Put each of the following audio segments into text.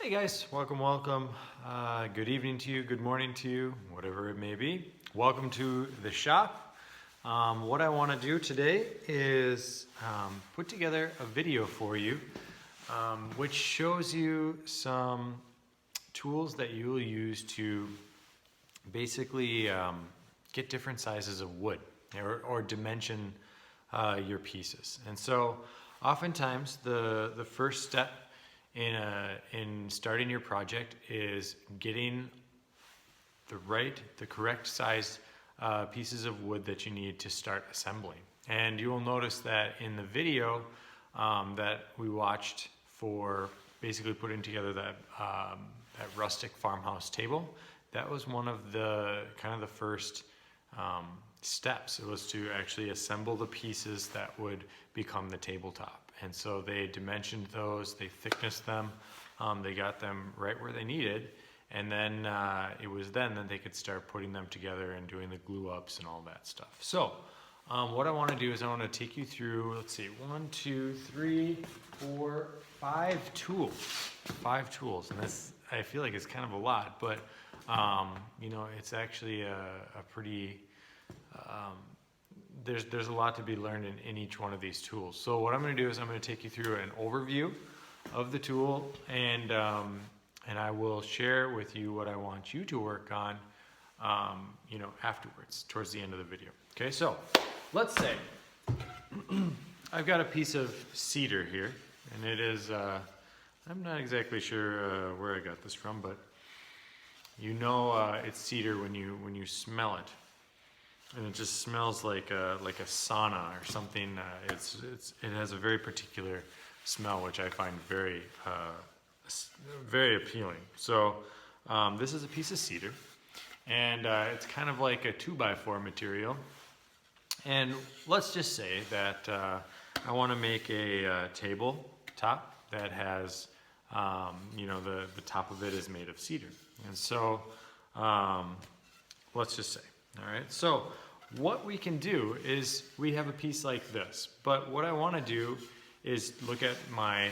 Hey guys, welcome. Good evening to you, good morning to you, whatever it may be. Welcome to the shop. What I want to do today is put together a video for you which shows you some tools that you will use to basically get different sizes of wood or dimension your pieces. And so oftentimes the first step in starting your project is getting the correct size pieces of wood that you need to start assembling. And you will notice that in the video that we watched for basically putting together that rustic farmhouse table, that was one of the the first steps. It was to actually assemble the pieces that would become the tabletop. And so they dimensioned those, they thicknessed them, they got them right where they needed, and then it was then that they could start putting them together and doing the glue ups and all that stuff. So what I want to do is I want to take you through, let's see, 1, 2, 3, 4, 5 tools. 5 tools, and this, I feel like it's kind of a lot, but you know, it's actually a pretty there's a lot to be learned in each one of these tools. So what I'm going to do is I'm going to take you through an overview of the tool, and I will share with you what I want you to work on, you know, afterwards, towards the end of the video. Okay, so let's say I've got a piece of cedar here, and it is I'm not exactly sure where I got this from, but you know it's cedar when you smell it. And it just smells like a sauna or something. It has a very particular smell, which I find very appealing. So this is a piece of cedar, and it's kind of like a 2x4 material. And let's just say that I want to make a table top that has, you know, the top of it is made of cedar. And so let's just say. All right, so what we can do is we have a piece like this, but what I want to do is look at my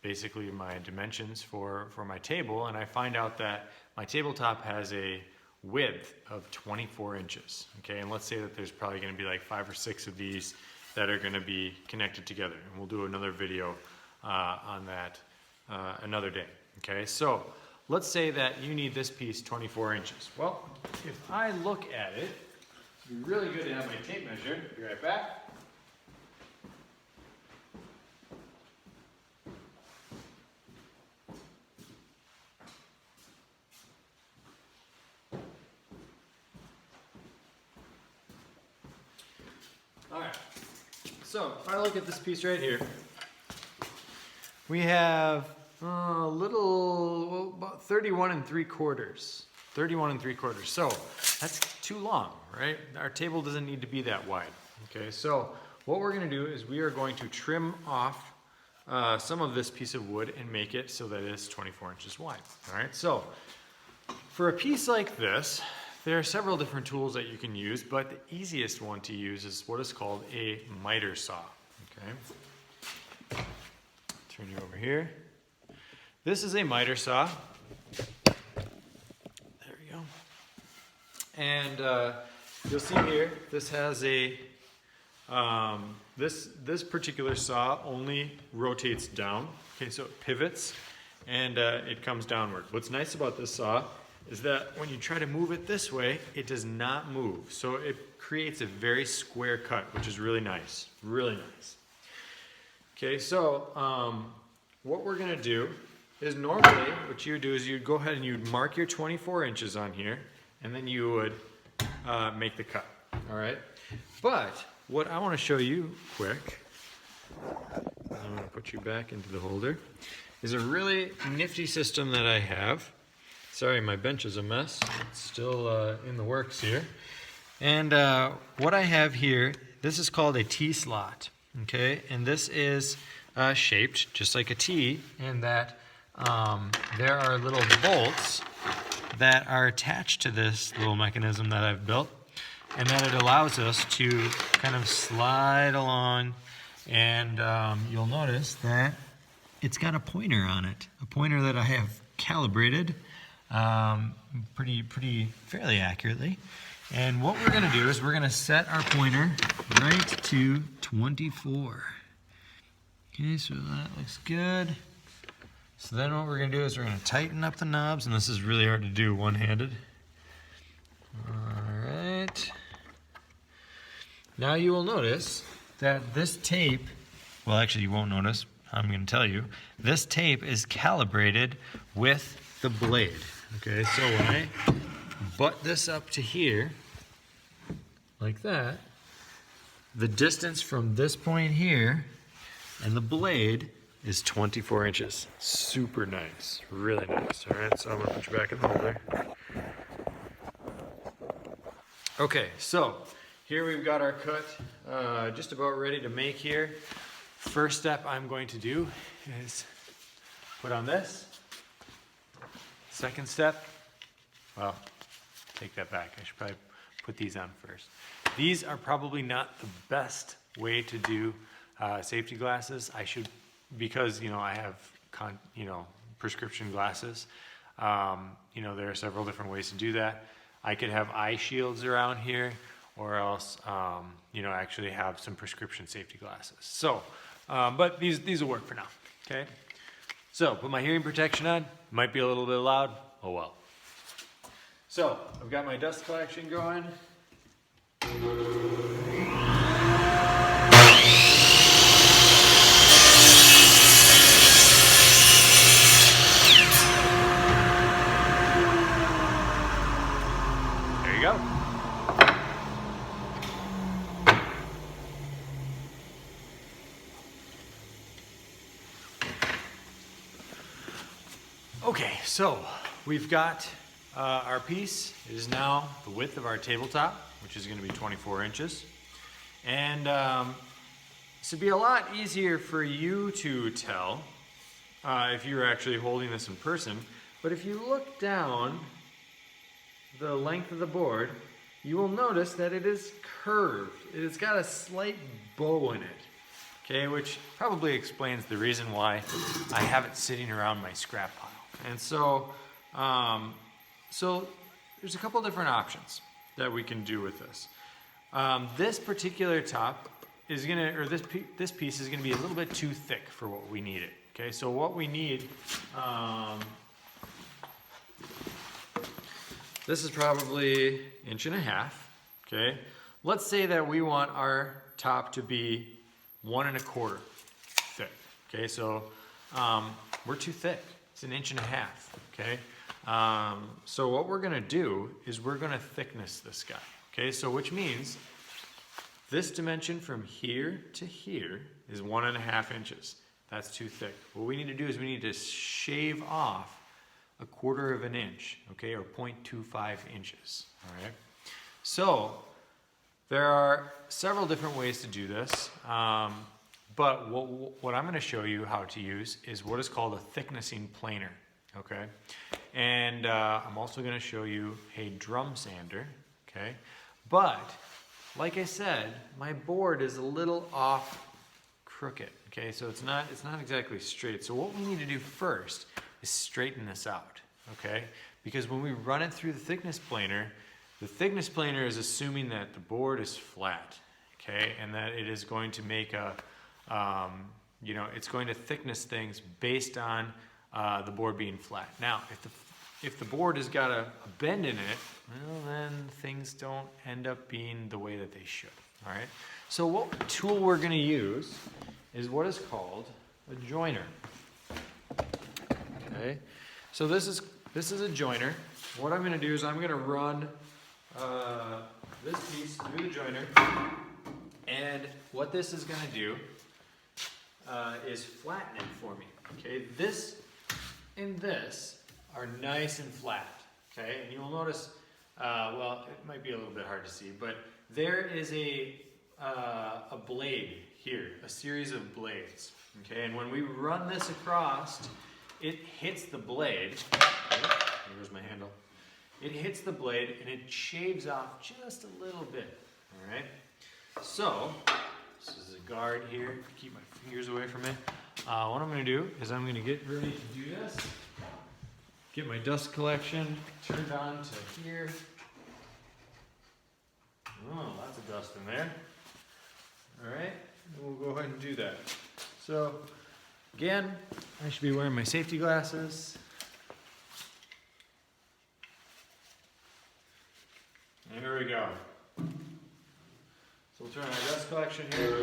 basically my dimensions for my table, and I find out that my tabletop has a width of 24 inches. Okay, and let's say that there's probably going to be like 5 or 6 of these that are going to be connected together, and we'll do another video on that another day. Okay, so let's say that you need this piece 24 inches. Well, if I look at it, it'd be really good to have my tape measure. Be right back. All right, so if I look at this piece right here, we have about 31 3/4. 31 3/4. So that's too long, right? Our table doesn't need to be that wide. Okay, so what we're going to do is we are going to trim off some of this piece of wood and make it so that it's 24 inches wide. All right, so for a piece like this, there are several different tools that you can use, but the easiest one to use is what is called a miter saw. Okay, turn you over here. This is a miter saw. There we go. And you'll see here, this has a, this particular saw only rotates down. Okay, so it pivots and it comes downward. What's nice about this saw is that when you try to move it this way, it does not move. So it creates a very square cut, which is really nice, really nice. Okay, so what we're gonna do is normally what you would do is you'd go ahead and you'd mark your 24 inches on here, and then you would make the cut, all right? But what I want to show you quick, I'm going to put you back into the holder, is a really nifty system that I have. Sorry, my bench is a mess. It's still in the works here. And what I have here, this is called a T-slot, okay? And this is shaped just like a T in that there are little bolts that are attached to this little mechanism that I've built, and then it allows us to kind of slide along, and you'll notice that it's got a pointer on it, a pointer that I have calibrated fairly accurately. And what we're gonna do is we're gonna set our pointer right to 24. Okay, so that looks good. So then what we're gonna do is we're gonna tighten up the knobs, and this is really hard to do one-handed. All right. Now you will notice that this tape, well actually you won't notice, I'm gonna tell you, this tape is calibrated with the blade. Okay, so when I butt this up to here, like that, the distance from this point here and the blade is 24 inches. Super nice, really nice. All right, so I'm gonna put you back in the holder. Okay, so here we've got our cut just about ready to make here. First step I'm going to do is put on this. Second step, well, take that back. I should probably put these on first. These are probably not the best way to do safety glasses. Because I have prescription glasses. There are several different ways to do that. I could have eye shields around here, or else actually have some prescription safety glasses. So, but these will work for now. Okay. So put my hearing protection on. Might be a little bit loud. Oh well. So I've got my dust collection going. There you go. Okay, so we've got our piece. It is now the width of our tabletop, which is going to be 24 inches. And this would be a lot easier for you to tell if you were actually holding this in person. But if you look down the length of the board, you will notice that it is curved. It has got a slight bow in it. Okay, which probably explains the reason why I have it sitting around my scrap pile. And so, there's a couple different options that we can do with this. This particular top is this piece is gonna be a little bit too thick for what we need it. Okay, so what we need, this is probably 1.5 inches. Okay, let's say that we want our top to be 1.25 thick. Okay, so we're too thick. It's 1.5 inches. Okay, so what we're gonna do is we're gonna thickness this guy. Okay, so which means this dimension from here to here is 1.5 inches. That's too thick. What we need to do is we need to shave off 1/4 inch. Okay, or 0.25 inches. All right. So there are several different ways to do this. But what I'm going to show you how to use is what is called a thicknessing planer, okay? And I'm also going to show you a drum sander, okay? But, like I said, my board is a little off crooked, okay? So it's not exactly straight. So what we need to do first is straighten this out, okay? Because when we run it through the thickness planer is assuming that the board is flat, okay? And that it is going to make it's going to thickness things based on the board being flat. Now, if the board has got a bend in it, well, then things don't end up being the way that they should. All right. So what tool we're going to use is what is called a joiner. Okay. So this is a joiner. What I'm going to do is I'm going to run this piece through the joiner, and what this is going to do is flatten it for me. Okay, this and this are nice and flat. Okay, and you will notice, well, it might be a little bit hard to see, but there is a blade here, a series of blades. Okay, and when we run this across, it hits the blade. Here's my handle. It hits the blade and it shaves off just a little bit. All right. So this is a guard here to keep my fingers away from it. what I'm gonna do is I'm gonna get ready to do this. Get my dust collection turned on to here. Oh, lots of dust in there. All right, we'll go ahead and do that. So, again, I should be wearing my safety glasses. There we go. So we'll turn on our dust collection here.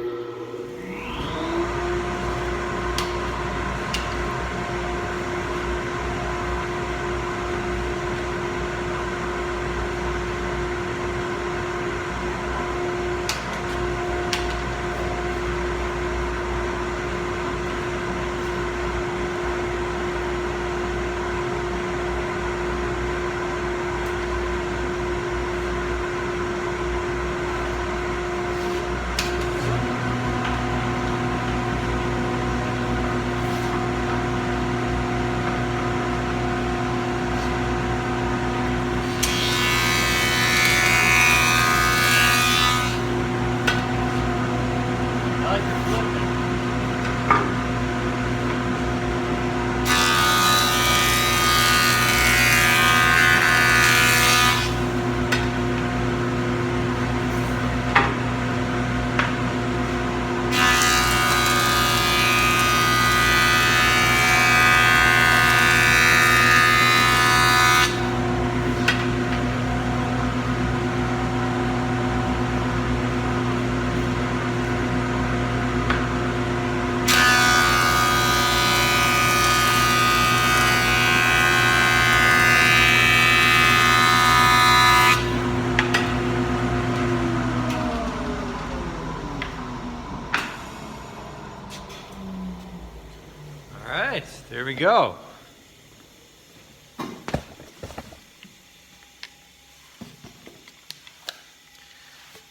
There we go.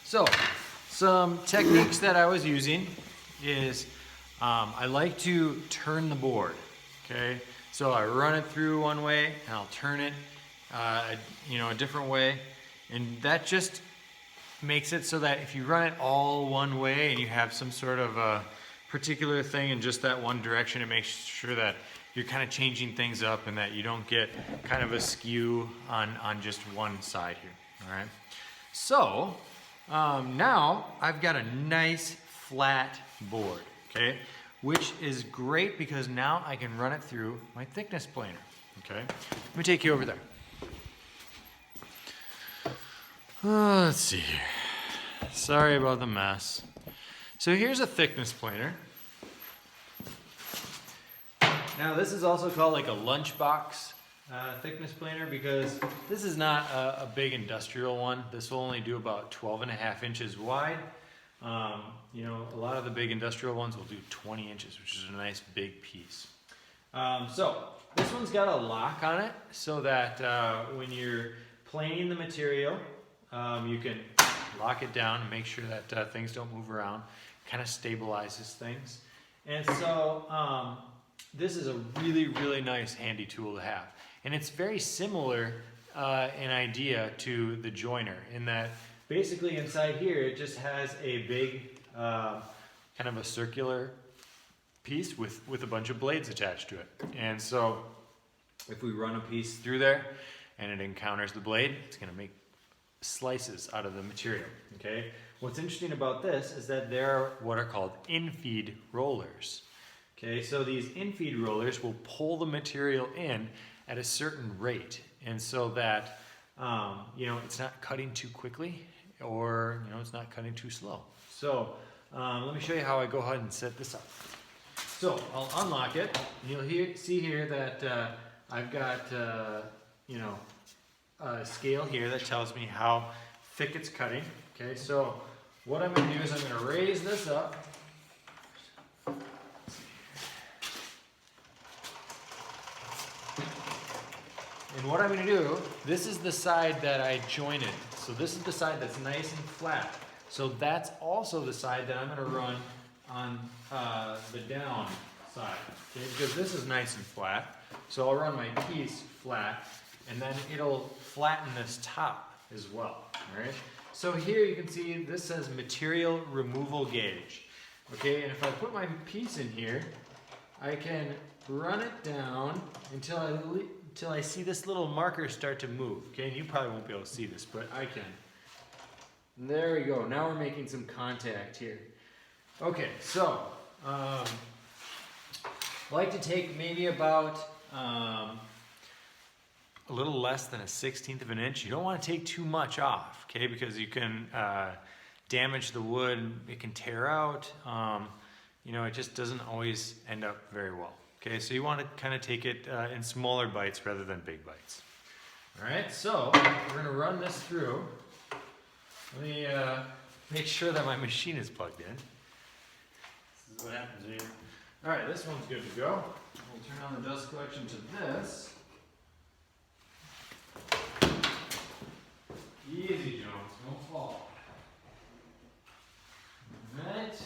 So, some techniques that I was using is I like to turn the board, okay? So I run it through one way and I'll turn it a different way, and that just makes it so that if you run it all one way and you have some sort of a particular thing in just that one direction, it makes sure that you're kind of changing things up and that you don't get kind of a skew on just one side here, all right? So now I've got a nice flat board, okay? Which is great because now I can run it through my thickness planer, okay? Let me take you over there. Let's see here. Sorry about the mess. So here's a thickness planer. Now this is also called like a lunchbox thickness planer because this is not a big industrial one. This will only do about 12.5 inches wide. A lot of the big industrial ones will do 20 inches, which is a nice big piece. So this one's got a lock on it so that when you're planing the material, you can lock it down and make sure that things don't move around. Kind of stabilizes things. And so this is a really, really nice handy tool to have. And it's very similar in idea to the joiner in that basically inside here it just has a big kind of a circular piece with a bunch of blades attached to it. And so if we run a piece through there and it encounters the blade, it's going to make slices out of the material, okay? What's interesting about this is that there are what are called infeed rollers. Okay, so these infeed rollers will pull the material in at a certain rate, and so that it's not cutting too quickly or it's not cutting too slow. So let me show you how I go ahead and set this up. So I'll unlock it, and you'll see here that I've got a scale here that tells me how thick it's cutting. Okay, so what I'm going to do is I'm going to raise this up. And what I'm going to do, this is the side that I jointed. So this is the side that's nice and flat. So that's also the side that I'm going to run on the down side. Okay? Because this is nice and flat. So I'll run my piece flat, and then it'll flatten this top as well. All right? So here you can see this says material removal gauge. Okay, and if I put my piece in here, I can run it down until I see this little marker start to move. Okay, and you probably won't be able to see this, but I can. There we go. Now we're making some contact here. Okay, so I like to take maybe about a little less than a 1/16 of an inch. You don't want to take too much off, okay, because you can damage the wood. It can tear out. You know, it just doesn't always end up very well. Okay, so you want to kind of take it in smaller bites rather than big bites. All right, so we're going to run this through. Let me make sure that my machine is plugged in. This is what happens when you... All right, this one's good to go. We'll turn on the dust collection to this. Easy, Jones, don't fall. All right.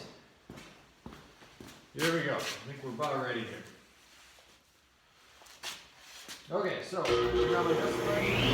Here we go. I think we're about ready here. Okay, so turn on the dust collection.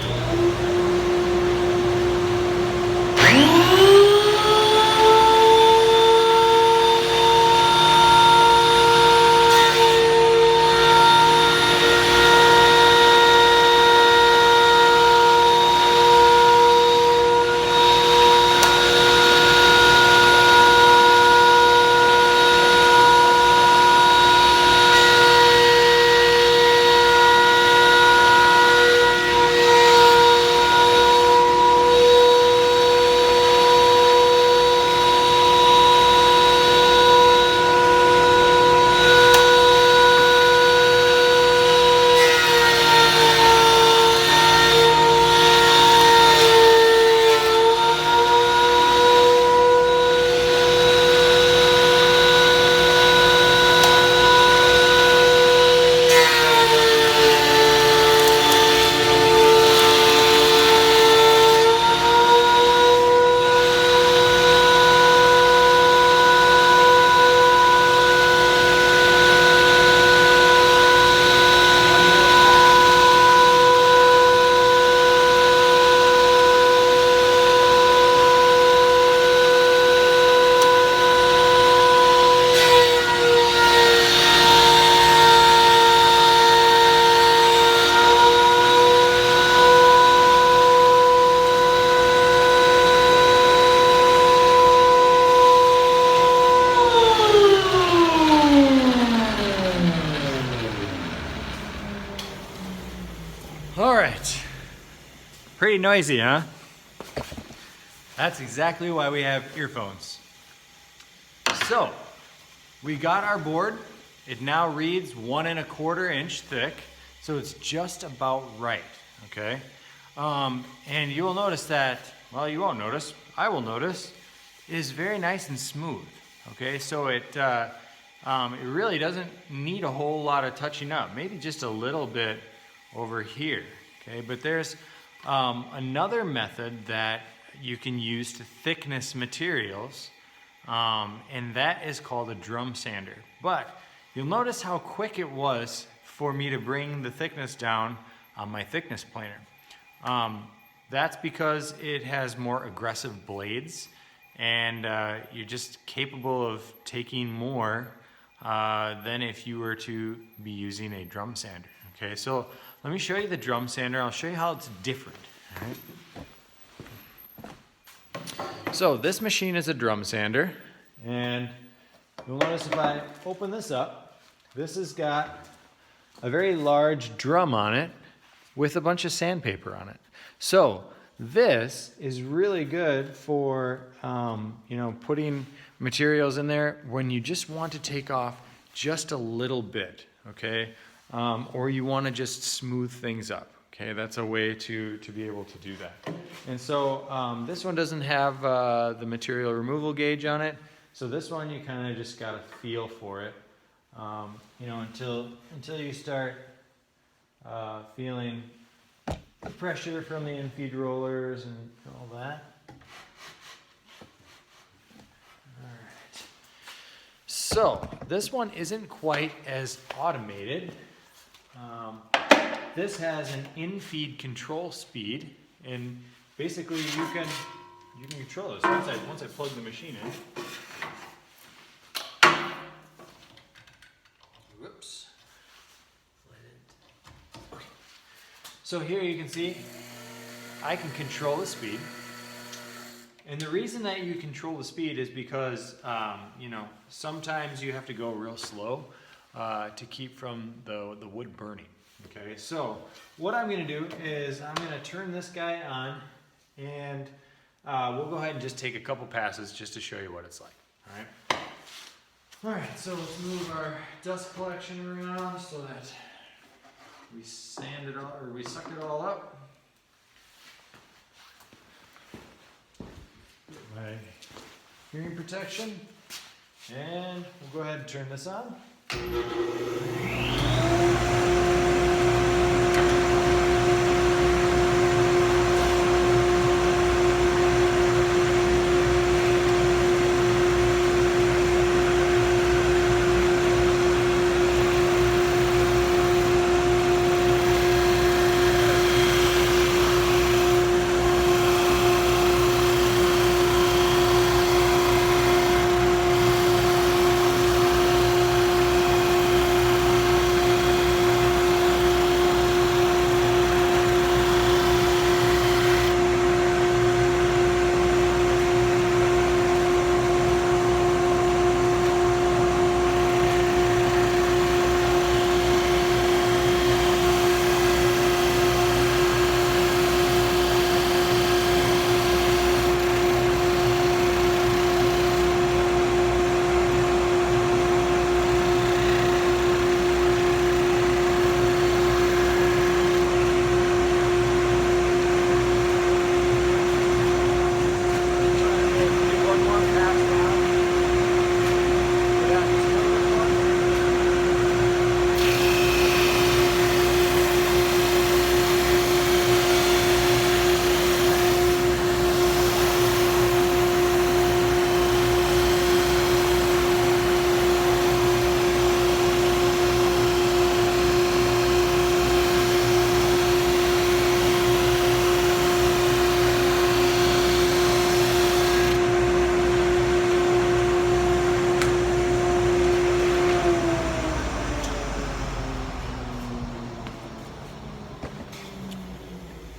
All right, pretty noisy, huh? That's exactly why we have earphones. So, we got our board. It now reads 1 1/4 inch thick, so it's just about right, okay? And you will notice that, well, you won't notice, I will notice, it is very nice and smooth, okay? So it really doesn't need a whole lot of touching up, maybe just a little bit over here, okay? But there's another method that you can use to thickness materials, and that is called a drum sander. But you'll notice how quick it was for me to bring the thickness down on my thickness planer. That's because it has more aggressive blades, and you're just capable of taking more than if you were to be using a drum sander. Okay, so let me show you the drum sander. I'll show you how it's different. All right. So this machine is a drum sander, and you'll notice if I open this up, this has got a very large drum on it with a bunch of sandpaper on it. So this is really good for putting materials in there when you just want to take off just a little bit, okay? Or you want to just smooth things up, okay? That's a way to be able to do that. And so this one doesn't have the material removal gauge on it, so this one you kind of just got to feel for it, until you start feeling the pressure from the infeed rollers and all that. Alright. So, this one isn't quite as automated. This has an in-feed control speed, and basically you can control this. Once I plug the machine in. So here you can see I can control the speed. And the reason that you control the speed is because, you know, sometimes you have to go real slow to keep from the wood burning. Okay, so what I'm going to do is I'm going to turn this guy on, and we'll go ahead and just take a couple passes just to show you what it's like. All right. All right, so let's move our dust collection around so that we sand it all, or we suck it all up. Get my hearing protection, and we'll go ahead and turn this on.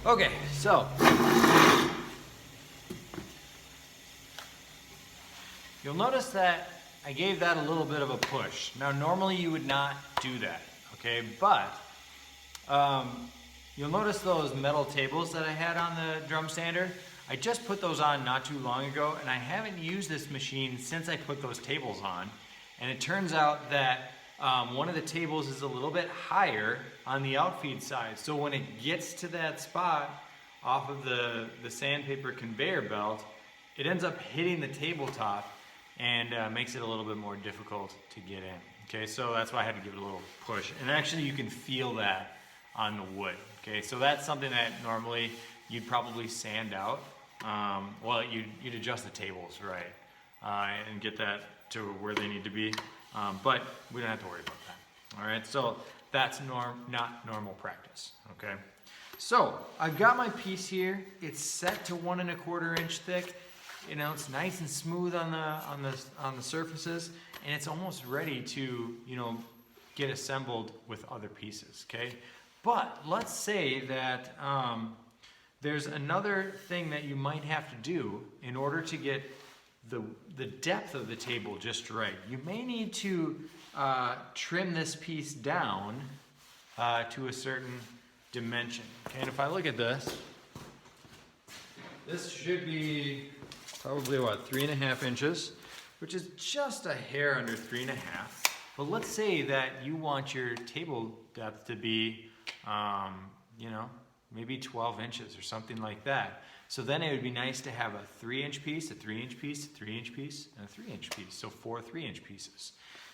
Okay, so you'll notice that I gave that a little bit of a push. Now normally you would not do that, okay? But you'll notice those metal tables that I had on the drum sander. I just put those on not too long ago, and I haven't used this machine since I put those tables on. And it turns out that one of the tables is a little bit higher on the outfeed side. So when it gets to that spot off of the sandpaper conveyor belt, it ends up hitting the tabletop and makes it a little bit more difficult to get in. Okay, so that's why I had to give it a little push. And actually you can feel that on the wood. Okay, so that's something that normally you'd probably sand out. Well, you'd adjust the tables, right, and get that to where they need to be. But we don't have to worry about that. All right, so that's not normal practice. Okay, so I've got my piece here. It's set to 1 1/4 inch thick. You know, it's nice and smooth on the surfaces, and it's almost ready to, you know, get assembled with other pieces. Okay, but let's say that there's another thing that you might have to do in order to get the depth of the table just right. You may need to trim this piece down to a certain dimension. Okay, and if I look at this, this should be probably what, 3.5 inches, which is just a hair under 3.5. But let's say that you want your table depth to be, you know, maybe 12 inches or something like that. So then it would be nice to have a 3-inch piece, a 3-inch piece, a 3-inch piece, and a 3-inch piece. So 4 3-inch pieces.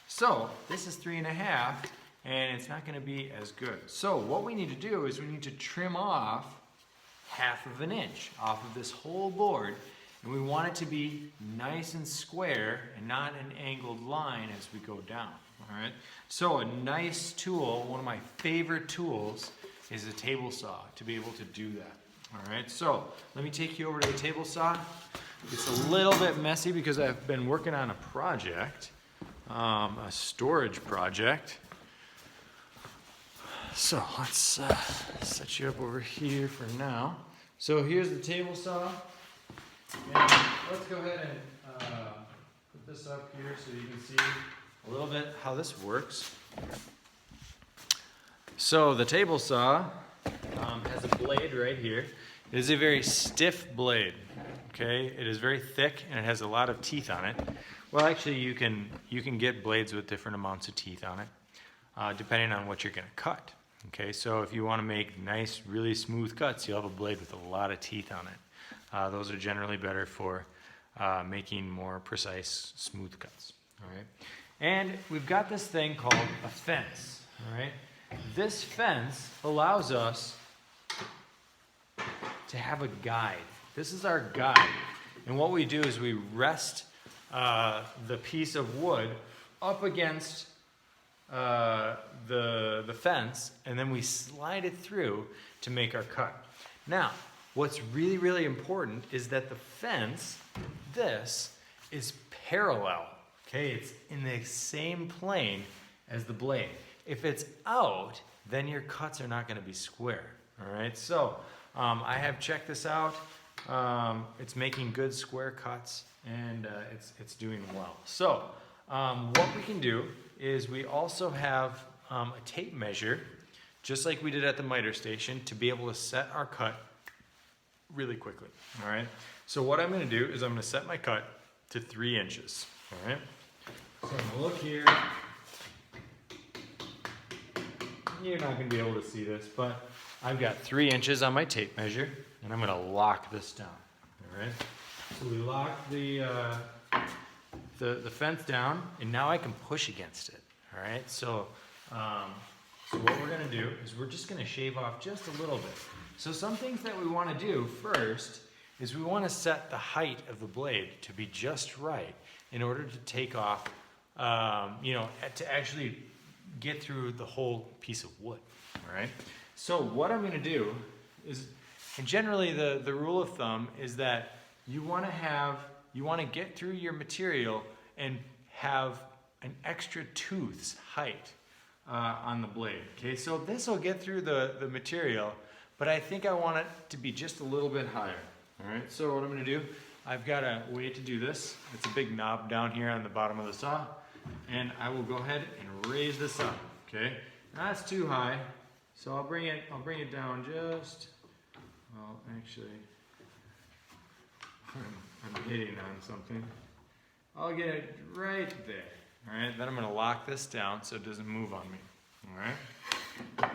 So this is 3.5, and it's not going to be as good. So what we need to do is we need to trim off 1/2 inch off of this whole board, and we want it to be nice and square and not an angled line as we go down. All right. So a nice tool, one of my favorite tools, is a table saw to be able to do that. All right, so let me take you over to the table saw. It's a little bit messy because I've been working on a project, a storage project. So let's set you up over here for now. So here's the table saw. And let's go ahead and put this up here so you can see a little bit how this works. So the table saw has a blade right here. It is a very stiff blade, okay? It is very thick and it has a lot of teeth on it. Well, actually you can get blades with different amounts of teeth on it, depending on what you're gonna cut. Okay, so if you wanna make nice, really smooth cuts, you'll have a blade with a lot of teeth on it. Those are generally better for making more precise, smooth cuts, all right? And we've got this thing called a fence, all right? This fence allows us to have a guide. This is our guide. And what we do is we rest the piece of wood up against the fence, and then we slide it through to make our cut. Now, what's really, really important is that the fence, this, is parallel, okay? It's in the same plane as the blade. If it's out, then your cuts are not gonna be square, all right? So, I have checked this out. It's making good square cuts, and it's doing well. So, what we can do is we also have a tape measure, just like we did at the miter station, to be able to set our cut really quickly, all right? So what I'm gonna do is I'm gonna set my cut to 3 inches, all right? So I'm gonna look here. You're not gonna be able to see this, but I've got 3 inches on my tape measure, and I'm gonna lock this down, all right? So we lock the fence down, and now I can push against it, all right? So, so what we're gonna do is we're just gonna shave off just a little bit. So some things that we wanna do first is we wanna set the height of the blade to be just right in order to take off, you know, to actually get through the whole piece of wood, all right? So what I'm gonna do is, and generally the rule of thumb is that you wanna get through your material and have an extra tooth's height on the blade, okay? So this will get through the material, but I think I want it to be just a little bit higher, all right? So what I'm gonna do, I've got a way to do this. It's a big knob down here on the bottom of the saw, and I will go ahead and raise this up, okay? Now that's too high, so I'll bring it down just, well, actually, I'm hitting on something. I'll get it right there, all right? Then I'm gonna lock this down so it doesn't move on me, all right?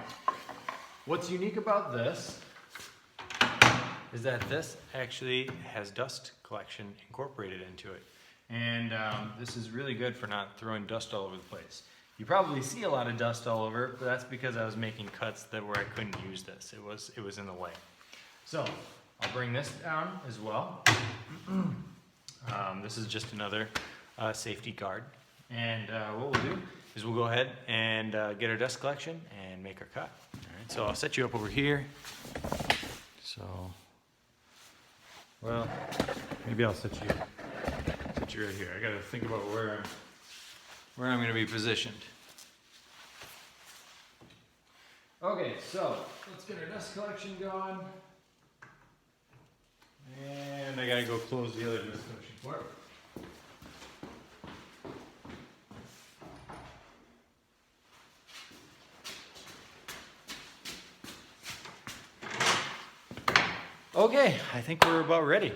What's unique about this is that this actually has dust collection incorporated into it. And this is really good for not throwing dust all over the place. You probably see a lot of dust all over, but that's because I was making cuts where I couldn't use this. It was in the way. So I'll bring this down as well. This is just another safety guard. And what we'll do is we'll go ahead and get our dust collection and make our cut. All right, so I'll set you up over here. So, well, maybe I'll set you right here. I gotta think about where I'm gonna be positioned. Okay, so let's get our dust collection going. And I gotta go close the other dust collection port. Okay, I think we're about ready.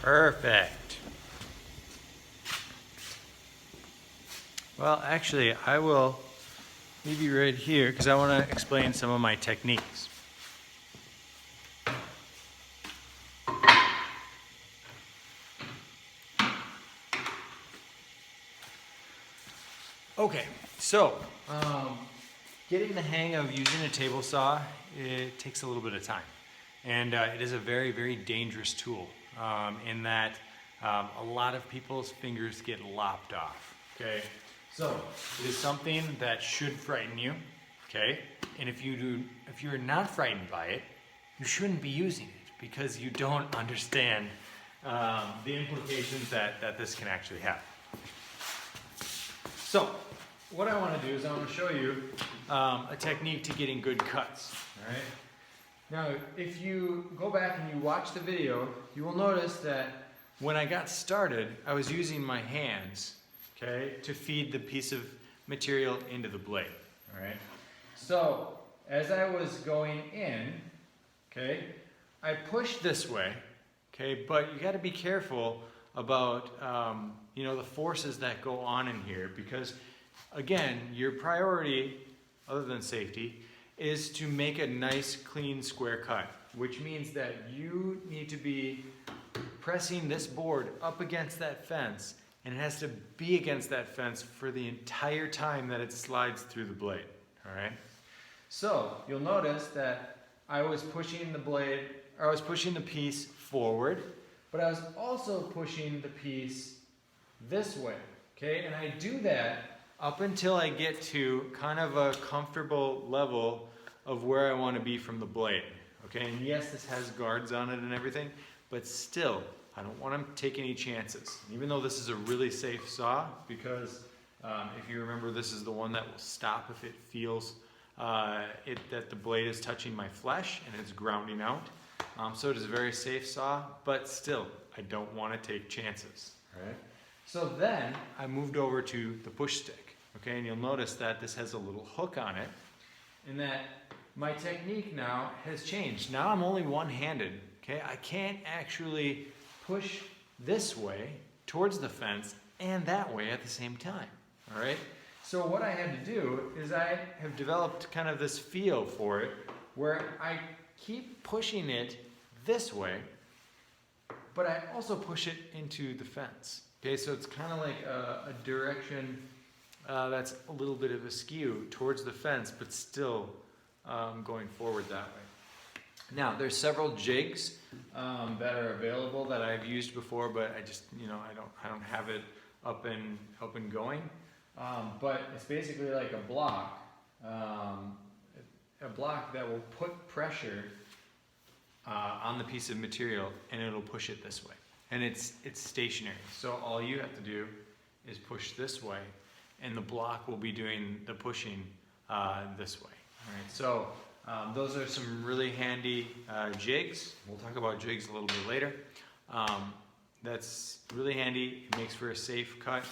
Perfect. Well, actually, I will leave you right here because I want to explain some of my techniques. Okay, so getting the hang of using a table saw, it takes a little bit of time. And it is a very, very dangerous tool in that a lot of people's fingers get lopped off, okay? So it is something that should frighten you, okay? And if you're not frightened by it, you shouldn't be using it because you don't understand the implications that this can actually have. So what I want to do is I want to show you a technique to getting good cuts, all right? Now, if you go back and you watch the video, you will notice that when I got started, I was using my hands, okay, to feed the piece of material into the blade, all right? So, as I was going in, okay, I pushed this way, okay, but you got to be careful about, you know, the forces that go on in here because, again, your priority, other than safety, is to make a nice, clean, square cut, which means that you need to be pressing this board up against that fence, and it has to be against that fence for the entire time that it slides through the blade, all right? So, you'll notice that I was pushing the piece forward, but I was also pushing the piece this way, okay? And I do that up until I get to kind of a comfortable level of where I want to be from the blade, okay? And yes, this has guards on it and everything, but still, I don't want to take any chances. Even though this is a really safe saw, because if you remember, this is the one that will stop if it feels that the blade is touching my flesh and it's grounding out. So it is a very safe saw, but still, I don't want to take chances, all right? So then I moved over to the push stick, okay? And you'll notice that this has a little hook on it and that my technique now has changed. Now I'm only one-handed, okay? I can't actually push this way towards the fence and that way at the same time, all right? So what I had to do is I have developed kind of this feel for it where I keep pushing it this way, but I also push it into the fence. Okay, so it's kind of like a direction that's a little bit of askew towards the fence, but still going forward that way. Now, there's several jigs that are available that I've used before, but I just, you know, I don't have it up and going. But it's basically like a block that will put pressure on the piece of material, and it'll push it this way. And it's stationary, so all you have to do is push this way, and the block will be doing the pushing this way. All right, so those are some really handy jigs. We'll talk about jigs a little bit later. That's really handy. It makes for a safe cut,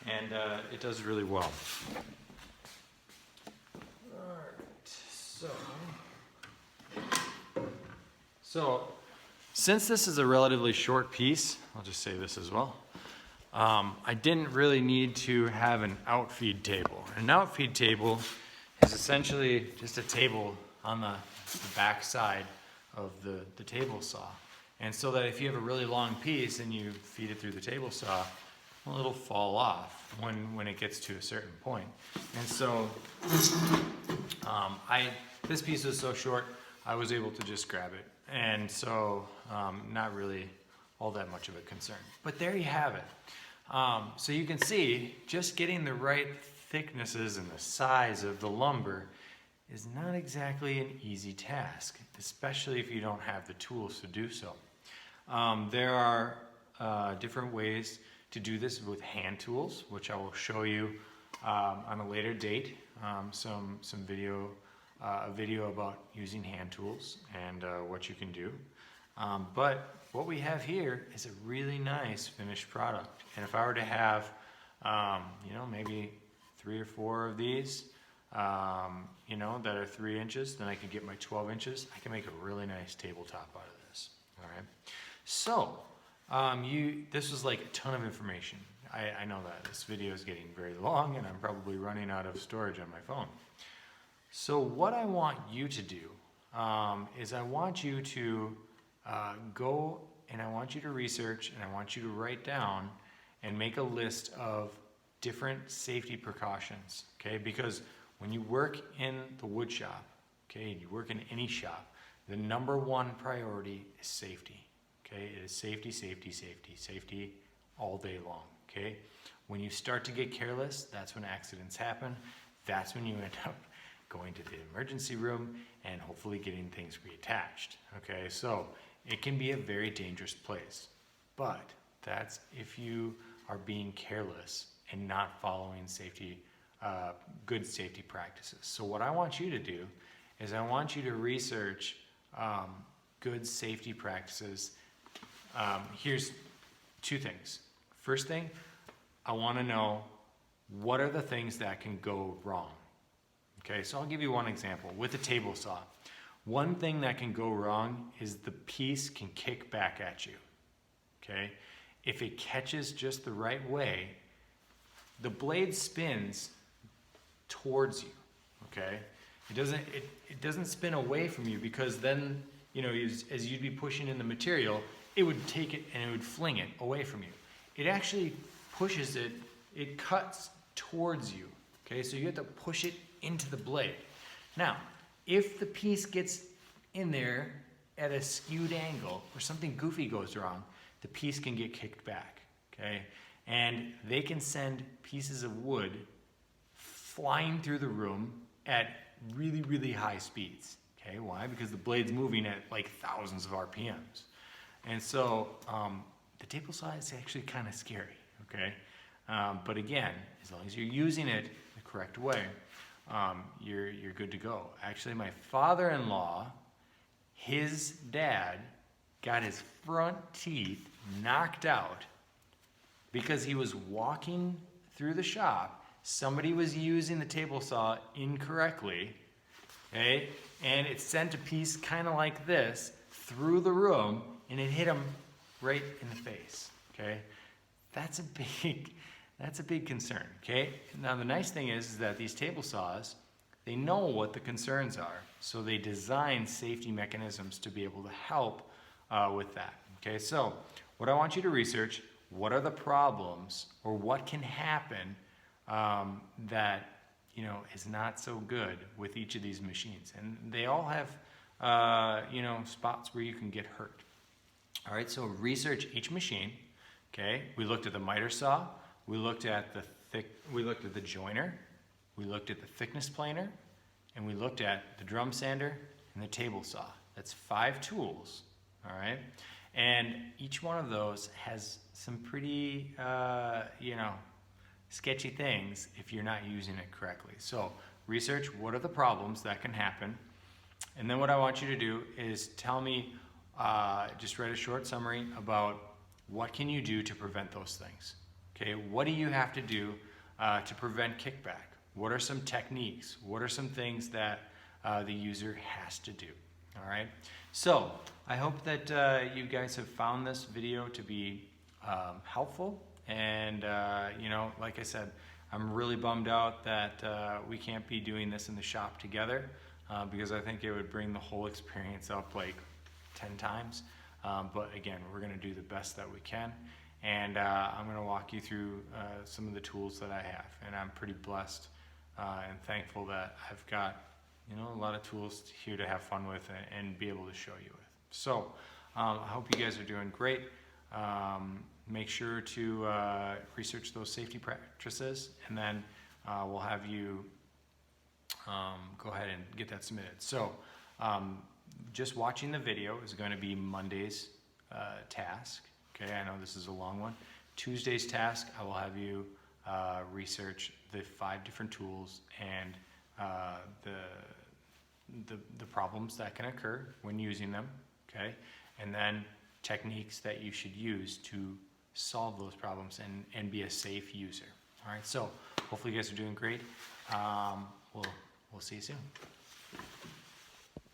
and it does really well. All right, so since this is a relatively short piece, I'll just say this as well, I didn't really need to have an outfeed table. An outfeed table is essentially just a table on the back side of the table saw. And so that if you have a really long piece and you feed it through the table saw, well, it'll fall off when it gets to a certain point. And so this piece was so short, I was able to just grab it. And so not really all that much of a concern. But there you have it. So you can see just getting the right thicknesses and the size of the lumber is not exactly an easy task, especially if you don't have the tools to do so. There are different ways to do this with hand tools, which I will show you on a later date. Some video, a video about using hand tools and what you can do. But what we have here is a really nice finished product. And if I were to have, you know, maybe 3 or 4 of these, you know, that are 3 inches, then I could get my 12 inches. I can make a really nice tabletop out of this. All right. So This was like a ton of information. I know that this video is getting very long and I'm probably running out of storage on my phone. So what I want you to do is I want you to go and I want you to research and I want you to write down and make a list of different safety precautions, okay? Because when you work in the wood shop, okay, and you work in any shop, the number one priority is safety, okay? It is safety, safety, safety, safety all day long, okay? When you start to get careless, that's when accidents happen. That's when you end up going to the emergency room and hopefully getting things reattached, okay? So it can be a very dangerous place, but that's if you are being careless and not following good safety practices. So what I want you to do is I want you to research good safety practices. Here's two things. First thing, I want to know what are the things that can go wrong. Okay, so I'll give you one example. With a table saw, one thing that can go wrong is the piece can kick back at you. Okay, if it catches just the right way, the blade spins towards you. Okay, it doesn't spin away from you, because then, you know, as you'd be pushing in the material, it would take it and it would fling it away from you. It actually pushes it, it cuts towards you. Okay, so you have to push it into the blade. Now, if the piece gets in there at a skewed angle or something goofy goes wrong, the piece can get kicked back, okay? And they can send pieces of wood flying through the room at really, really high speeds, okay? Why? Because the blade's moving at like thousands of RPMs. And so the table saw is actually kind of scary, okay? But again, as long as you're using it the correct way, you're good to go. Actually, my father-in-law, his dad got his front teeth knocked out because he was walking through the shop. Somebody was using the table saw incorrectly, okay? And it sent a piece kind of like this through the room, and it hit him right in the face, okay? That's a big concern, okay? Now the nice thing is that these table saws, they know what the concerns are, so they design safety mechanisms to be able to help with that, okay? So what I want you to research, what are the problems or what can happen that, you know, is not so good with each of these machines. And they all have, you know, spots where you can get hurt. All right, so research each machine, okay? We looked at the miter saw, we looked at the joiner, we looked at the thickness planer, and we looked at the drum sander and the table saw. That's 5 tools, all right? And each one of those has some pretty, you know, sketchy things if you're not using it correctly. So research what are the problems that can happen, and then what I want you to do is tell me, just write a short summary about what can you do to prevent those things. Okay, what do you have to do to prevent kickback? What are some techniques? What are some things that the user has to do? All right, so I hope that you guys have found this video to be helpful. And you know, like I said, I'm really bummed out that we can't be doing this in the shop together, because I think it would bring the whole experience up like 10 times. But again, we're going to do the best that we can. And I'm going to walk you through some of the tools that I have. And I'm pretty blessed and thankful that I've got, you know, a lot of tools here to have fun with and be able to show you with. So I hope you guys are doing great. Make sure to research those safety practices, and then we'll have you go ahead and get that submitted. So just watching the video is going to be Monday's task. Okay, I know this is a long one. Tuesday's task, I will have you research the 5 different tools and the problems that can occur when using them. Okay, and then techniques that you should use to solve those problems and be a safe user. All right, so hopefully you guys are doing great. We'll see you soon.